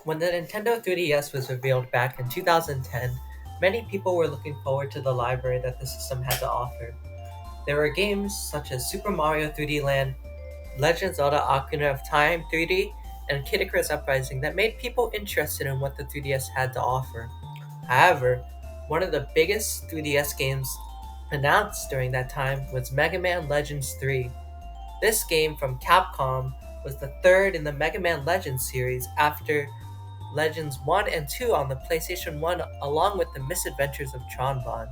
When the Nintendo 3DS was revealed back in 2010, many people were looking forward to the library that the system had to offer. There were games such as Super Mario 3D Land, Legend of Zelda Ocarina of Time 3D, and Kid Icarus Uprising that made people interested in what the 3DS had to offer. However, one of the biggest 3DS games announced during that time was Mega Man Legends 3. This game from Capcom was the third in the Mega Man Legends series after Legends 1 and 2 on the PlayStation 1, along with the Misadventures of Tron Bonne.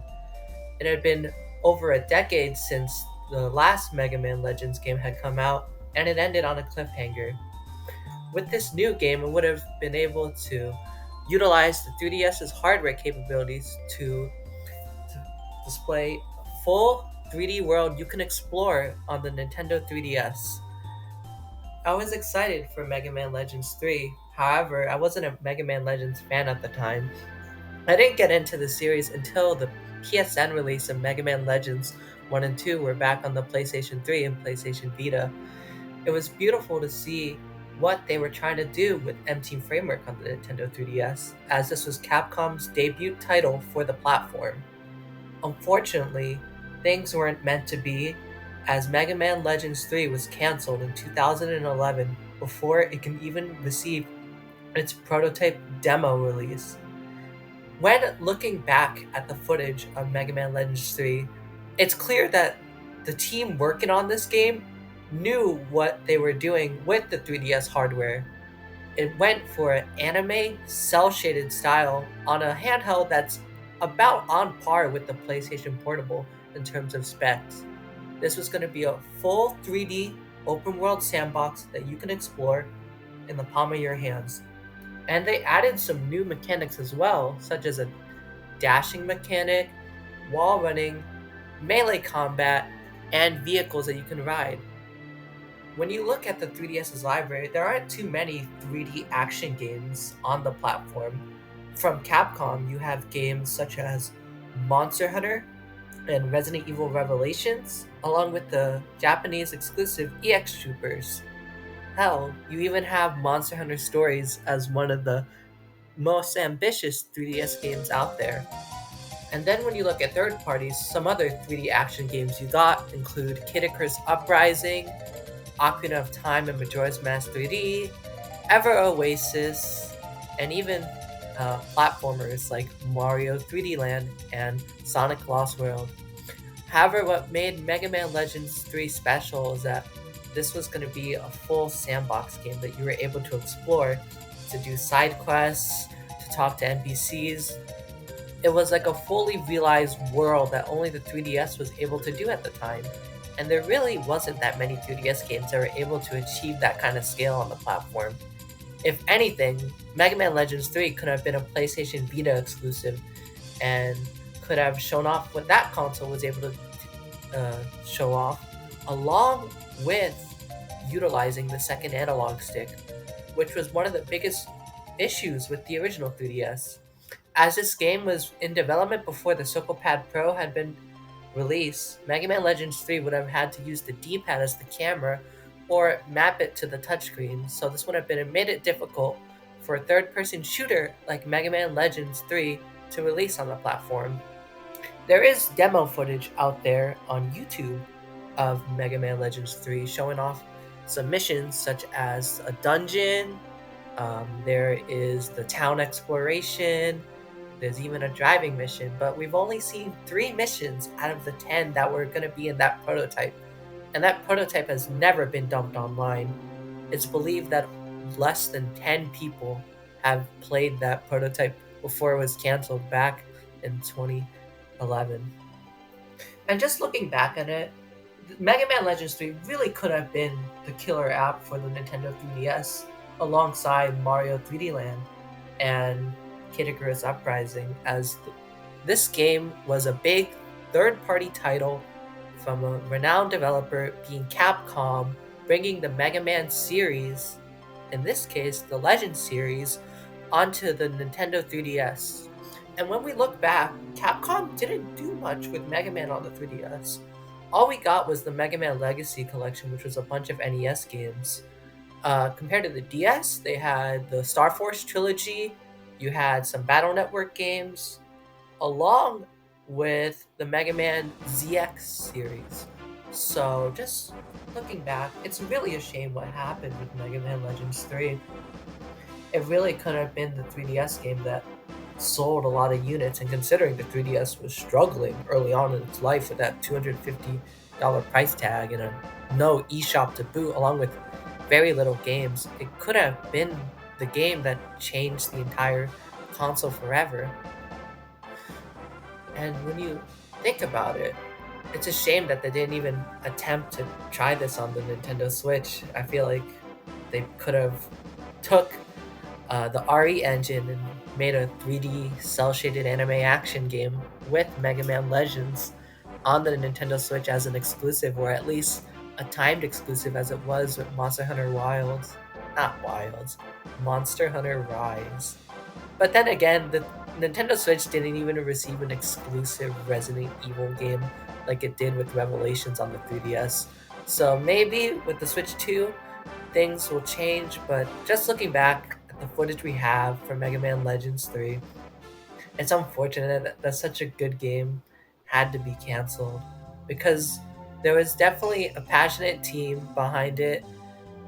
It had been over a decade since the last Mega Man Legends game had come out, and it ended on a cliffhanger. With this new game, it would have been able to utilize the 3DS's hardware capabilities to display a full 3D world you can explore on the Nintendo 3DS. I was excited for Mega Man Legends 3. However, I wasn't a Mega Man Legends fan at the time. I didn't get into the series until the PSN release of Mega Man Legends 1 and 2 were back on the PlayStation 3 and PlayStation Vita. It was beautiful to see what they were trying to do with M-Team Framework on the Nintendo 3DS, as this was Capcom's debut title for the platform. Unfortunately, things weren't meant to be, as Mega Man Legends 3 was cancelled in 2011 before it can even receive its prototype demo release. When looking back at the footage of Mega Man Legends 3, it's clear that the team working on this game knew what they were doing with the 3DS hardware. It went for an anime cel shaded style on a handheld that's about on par with the PlayStation Portable in terms of specs. This was going to be a full 3D open world sandbox that you can explore in the palm of your hands. And they added some new mechanics as well, such as a dashing mechanic, wall running, melee combat, and vehicles that you can ride. When you look at the 3DS's library, there aren't too many 3D action games on the platform. From Capcom, you have games such as Monster Hunter and Resident Evil Revelations, along with the Japanese exclusive EX Troopers. Hell, you even have Monster Hunter Stories as one of the most ambitious 3DS games out there. And then when you look at third parties, some other 3D action games you got include Kid Icarus Uprising, Ocarina of Time and Majora's Mask 3D, Ever Oasis, and even platformers like Mario 3D Land and Sonic Lost World. However, what made Mega Man Legends 3 special is that this was going to be a full sandbox game that you were able to explore, to do side quests, to talk to NPCs. It was like a fully realized world that only the 3DS was able to do at the time. And there really wasn't that many 3DS games that were able to achieve that kind of scale on the platform. If anything, Mega Man Legends 3 could have been a PlayStation Vita exclusive and could have shown off what that console was able to show off, along with utilizing the second analog stick, which was one of the biggest issues with the original 3DS. As this game was in development before the Socopad Pro had been released, Mega Man Legends 3 would have had to use the D-pad as the camera or map it to the touchscreen, so this would have made it difficult for a third-person shooter like Mega Man Legends 3 to release on the platform. There is demo footage out there on YouTube of Mega Man Legends 3 showing off some missions such as a dungeon, there is the town exploration, there's even a driving mission, but we've only seen 3 missions out of the 10 that were going to be in that prototype. And that prototype has never been dumped online. It's believed that less than 10 people have played that prototype before it was canceled back in 2011. And just looking back at it, Mega Man Legends 3 really could have been the killer app for the Nintendo 3DS alongside Mario 3D Land and Kid Icarus Uprising, as this game was a big third-party title from a renowned developer being Capcom, bringing the Mega Man series, in this case the Legend series, onto the Nintendo 3DS. And when we look back, Capcom didn't do much with Mega Man on the 3DS. All we got was the Mega Man Legacy Collection, which was a bunch of NES games. Compared to the DS, they had the Star Force trilogy, you had some Battle Network games, along with the Mega Man ZX series. So, just looking back, it's really a shame what happened with Mega Man Legends 3. It really could have been the 3DS game that sold a lot of units, and considering the 3DS was struggling early on in its life with that $250 price tag and no eShop to boot, along with very little games, it could have been the game that changed the entire console forever. And when you think about it, it's a shame that they didn't even attempt to try this on the Nintendo Switch. I feel like they could have took the RE engine and made a 3D cel shaded anime action game with Mega Man Legends on the Nintendo Switch as an exclusive, or at least a timed exclusive as it was with Monster Hunter Wilds. Not Wilds, Monster Hunter Rise. But then again, the Nintendo Switch didn't even receive an exclusive Resident Evil game like it did with Revelations on the 3DS. So maybe with the Switch 2, things will change, but just looking back at the footage we have for Mega Man Legends 3, it's unfortunate that such a good game had to be canceled because there was definitely a passionate team behind it,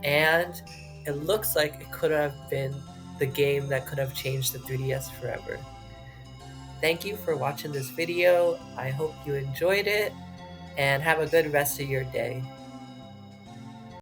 and it looks like it could have been the game that could have changed the 3DS forever. Thank you for watching this video. I hope you enjoyed it and have a good rest of your day.